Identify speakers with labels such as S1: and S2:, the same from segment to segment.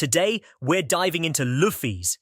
S1: Today, we're diving into Luffy's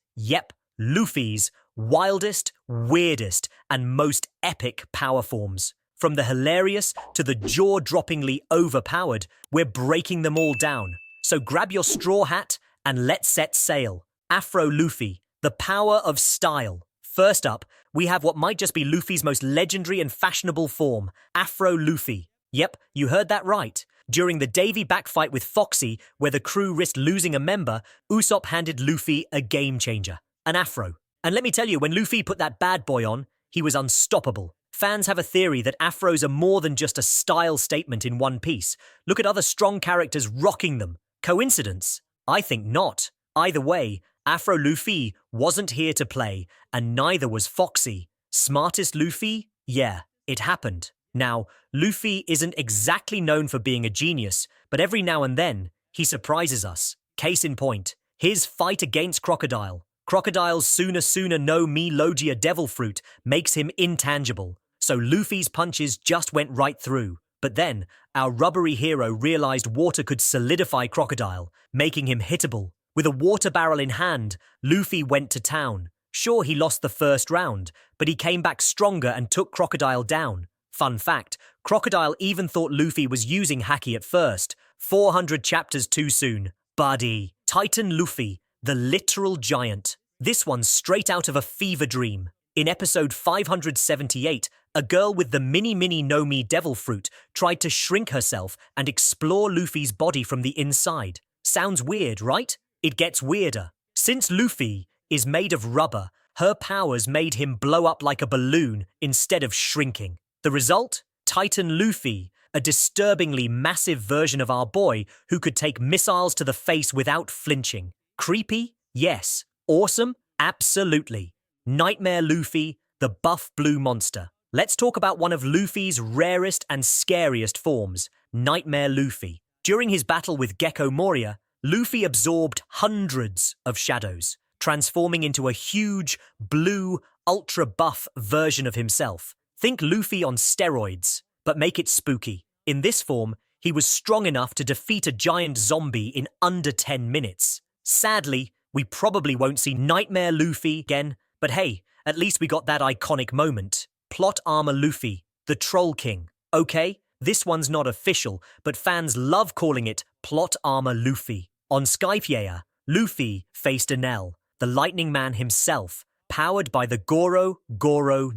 S1: wildest, weirdest, and most epic power forms. From the hilarious to the jaw-droppingly overpowered, we're breaking them all down. So grab your straw hat and let's set sail. Afro Luffy, the power of style. First up, we have what might just be Luffy's most legendary and fashionable form, Afro Luffy. Yep, you heard that right. During the Davy backfight with Foxy, where the crew risked losing a member, Usopp handed Luffy a game-changer, an afro. And let me tell you, when Luffy put that bad boy on, he was unstoppable. Fans have a theory that afros are more than just a style statement in One Piece. Look at other strong characters rocking them. Coincidence? I think not. Either way, Afro Luffy wasn't here to play, and neither was Foxy. Smartest Luffy? Yeah, it happened. Now, Luffy isn't exactly known for being a genius, but every now and then, he surprises us. Case in point, his fight against Crocodile. Crocodile's sooner no me Logia devil fruit makes him intangible, so Luffy's punches just went right through. But then, our rubbery hero realized water could solidify Crocodile, making him hittable. With a water barrel in hand, Luffy went to town. Sure, he lost the first round, but he came back stronger and took Crocodile down. Fun fact, Crocodile even thought Luffy was using Haki at first. 400 chapters too soon. Buddy. Titan Luffy, the literal giant. This one's straight out of a fever dream. In episode 578, a girl with the mini no mi devil fruit tried to shrink herself and explore Luffy's body from the inside. Sounds weird, right? It gets weirder. Since Luffy is made of rubber, her powers made him blow up like a balloon instead of shrinking. The result? Titan Luffy, a disturbingly massive version of our boy who could take missiles to the face without flinching. Creepy? Yes. Awesome? Absolutely. Nightmare Luffy, the buff blue monster. Let's talk about one of Luffy's rarest and scariest forms, Nightmare Luffy. During his battle with Gecko Moria, Luffy absorbed hundreds of shadows, transforming into a huge, blue, ultra-buff version of himself. Think Luffy on steroids, but make it spooky. In this form, he was strong enough to defeat a giant zombie in under 10 minutes. Sadly, we probably won't see Nightmare Luffy again, but hey, at least we got that iconic moment. Plot Armor Luffy, the Troll King. Okay, this one's not official, but fans love calling it Plot Armor Luffy. On Skypiea, Luffy faced Enel, the Lightning Man himself, powered by the Goro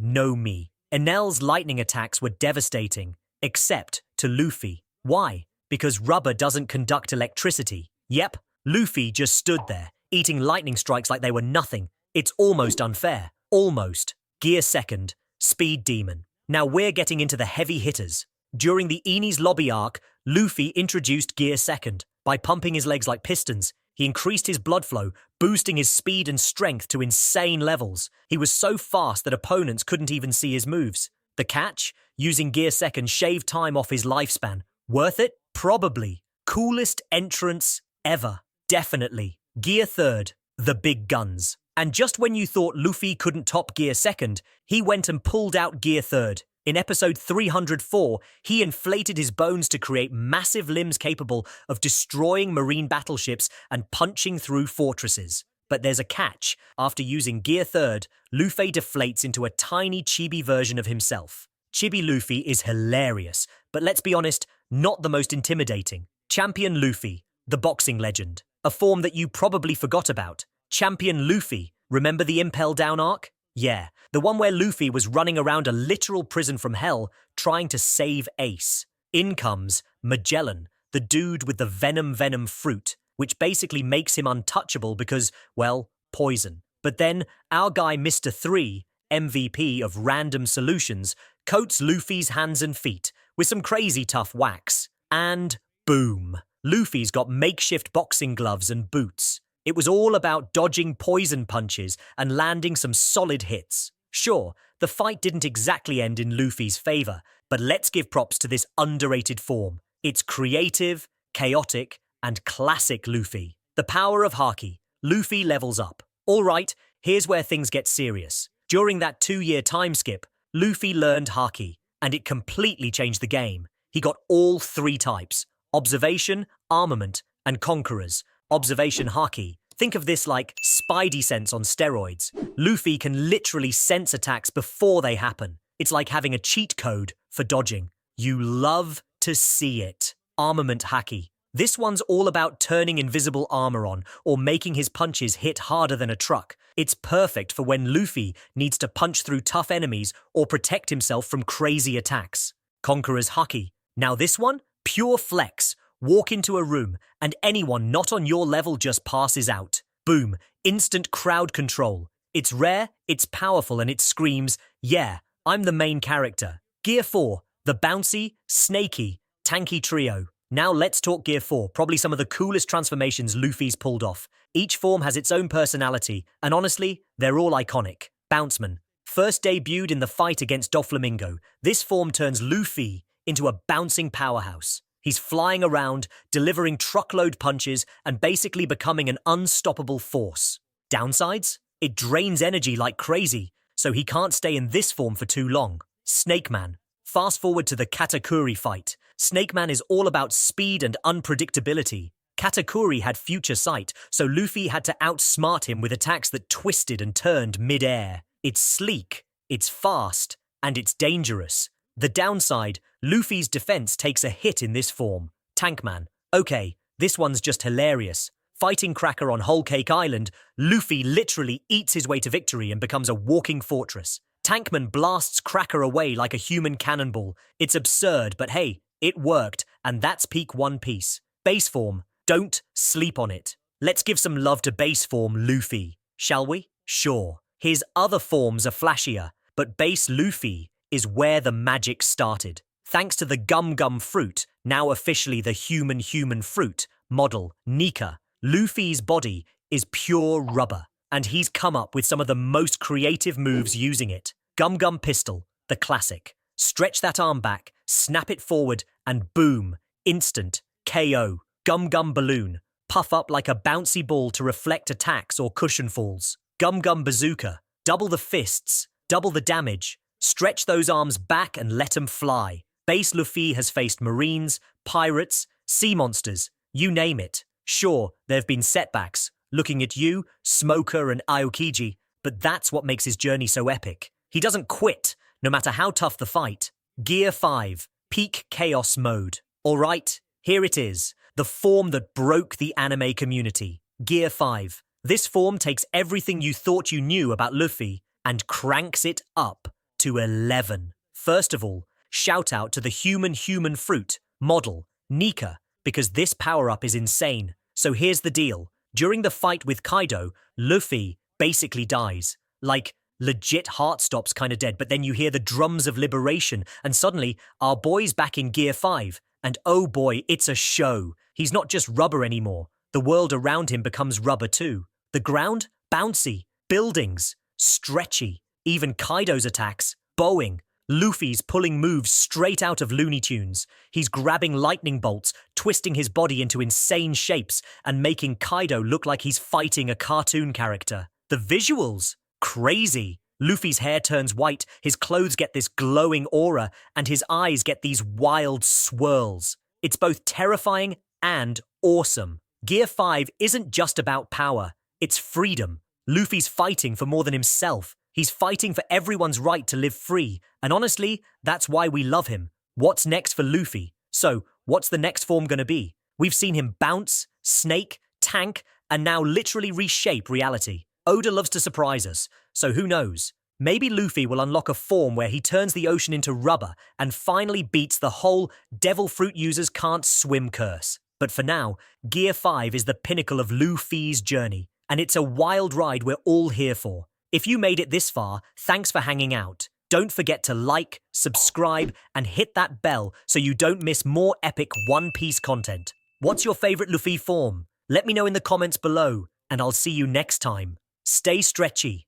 S1: no Mi. Enel's lightning attacks were devastating, except to Luffy. Why? Because rubber doesn't conduct electricity. Yep, Luffy just stood there, eating lightning strikes like they were nothing. It's almost unfair. Almost. Gear Second, Speed Demon. Now we're getting into the heavy hitters. During the Enies Lobby arc, Luffy introduced Gear Second. By pumping his legs like pistons, he increased his blood flow, boosting his speed and strength to insane levels. He was so fast that opponents couldn't even see his moves. The catch? Using Gear Second shaved time off his lifespan. Worth it? Probably. Coolest entrance ever. Definitely. Gear Third, the big guns. And just when you thought Luffy couldn't top Gear Second, he went and pulled out Gear Third. In episode 304, he inflated his bones to create massive limbs capable of destroying marine battleships and punching through fortresses. But there's a catch. After using Gear Third, Luffy deflates into a tiny chibi version of himself. Chibi Luffy is hilarious, but let's be honest, not the most intimidating. Champion Luffy, the boxing legend. A form that you probably forgot about. Champion Luffy, remember the Impel Down arc? Yeah, the one where Luffy was running around a literal prison from hell trying to save Ace. In comes Magellan, the dude with the venom fruit, which basically makes him untouchable because, well, poison. But then our guy Mr. 3, MVP of random solutions, coats Luffy's hands and feet with some crazy tough wax. And boom, Luffy's got makeshift boxing gloves and boots. It was all about dodging poison punches and landing some solid hits. Sure, the fight didn't exactly end in Luffy's favor, but let's give props to this underrated form. It's creative, chaotic, and classic Luffy. The power of Haki. Luffy levels up. All right, here's where things get serious. During that 2-year time skip, Luffy learned Haki, and it completely changed the game. He got all 3 types: Observation, Armament, and Conquerors. Observation Haki. Think of this like Spidey sense on steroids. Luffy can literally sense attacks before they happen. It's like having a cheat code for dodging. You love to see it. Armament Haki. This one's all about turning invisible armor on or making his punches hit harder than a truck. It's perfect for when Luffy needs to punch through tough enemies or protect himself from crazy attacks. Conqueror's Haki. Now this one, pure flex. Walk into a room and anyone not on your level just passes out. Boom, instant crowd control. It's rare, it's powerful, and it screams, yeah, I'm the main character. Gear 4, the bouncy, snaky, tanky trio. Now let's talk Gear 4, probably some of the coolest transformations Luffy's pulled off. Each form has its own personality, and honestly, they're all iconic. Bounceman. First debuted in the fight against Doflamingo, this form turns Luffy into a bouncing powerhouse. He's flying around, delivering truckload punches, and basically becoming an unstoppable force. Downsides? It drains energy like crazy, so he can't stay in this form for too long. Snake Man. Fast forward to the Katakuri fight. Snake Man is all about speed and unpredictability. Katakuri had future sight, so Luffy had to outsmart him with attacks that twisted and turned mid-air. It's sleek, it's fast, and it's dangerous. The downside, Luffy's defense takes a hit in this form. Tankman. Okay, this one's just hilarious. Fighting Cracker on Whole Cake Island, Luffy literally eats his way to victory and becomes a walking fortress. Tankman blasts Cracker away like a human cannonball. It's absurd, but hey, it worked, and that's peak One Piece. Base form. Don't sleep on it. Let's give some love to base form Luffy, shall we? Sure. His other forms are flashier, but base Luffy is where the magic started. Thanks to the Gum Gum Fruit, now officially the human fruit, model, Nika, Luffy's body is pure rubber, and he's come up with some of the most creative moves using it. Gum Gum Pistol, the classic. Stretch that arm back, snap it forward, and boom, instant KO. Gum Gum Balloon, puff up like a bouncy ball to reflect attacks or cushion falls. Gum Gum Bazooka, double the fists, double the damage. Stretch those arms back and let 'em fly. Base Luffy has faced marines, pirates, sea monsters, you name it. Sure, there have been setbacks, looking at you, Smoker and Aokiji, but that's what makes his journey so epic. He doesn't quit, no matter how tough the fight. Gear 5, Peak Chaos Mode. Alright, here it is, the form that broke the anime community. Gear 5. This form takes everything you thought you knew about Luffy and cranks it up to 11. First of all, shout out to the human fruit, model, Nika, because this power-up is insane. So here's the deal. During the fight with Kaido, Luffy basically dies. Like, legit heart stops kinda dead, but then you hear the drums of liberation, and suddenly, our boy's back in Gear 5. And oh boy, it's a show. He's not just rubber anymore. The world around him becomes rubber too. The ground? Bouncy. Buildings? Stretchy. Even Kaido's attacks? Bowing. Luffy's pulling moves straight out of Looney Tunes. He's grabbing lightning bolts, twisting his body into insane shapes, and making Kaido look like he's fighting a cartoon character. The visuals? Crazy. Luffy's hair turns white, his clothes get this glowing aura, and his eyes get these wild swirls. It's both terrifying and awesome. Gear 5 isn't just about power, it's freedom. Luffy's fighting for more than himself. He's fighting for everyone's right to live free, and honestly, that's why we love him. What's next for Luffy? So, what's the next form gonna be? We've seen him bounce, snake, tank, and now literally reshape reality. Oda loves to surprise us, so who knows? Maybe Luffy will unlock a form where he turns the ocean into rubber and finally beats the whole devil fruit users can't swim curse. But for now, Gear 5 is the pinnacle of Luffy's journey, and it's a wild ride we're all here for. If you made it this far, thanks for hanging out. Don't forget to like, subscribe, and hit that bell so you don't miss more epic One Piece content. What's your favorite Luffy form? Let me know in the comments below, and I'll see you next time. Stay stretchy.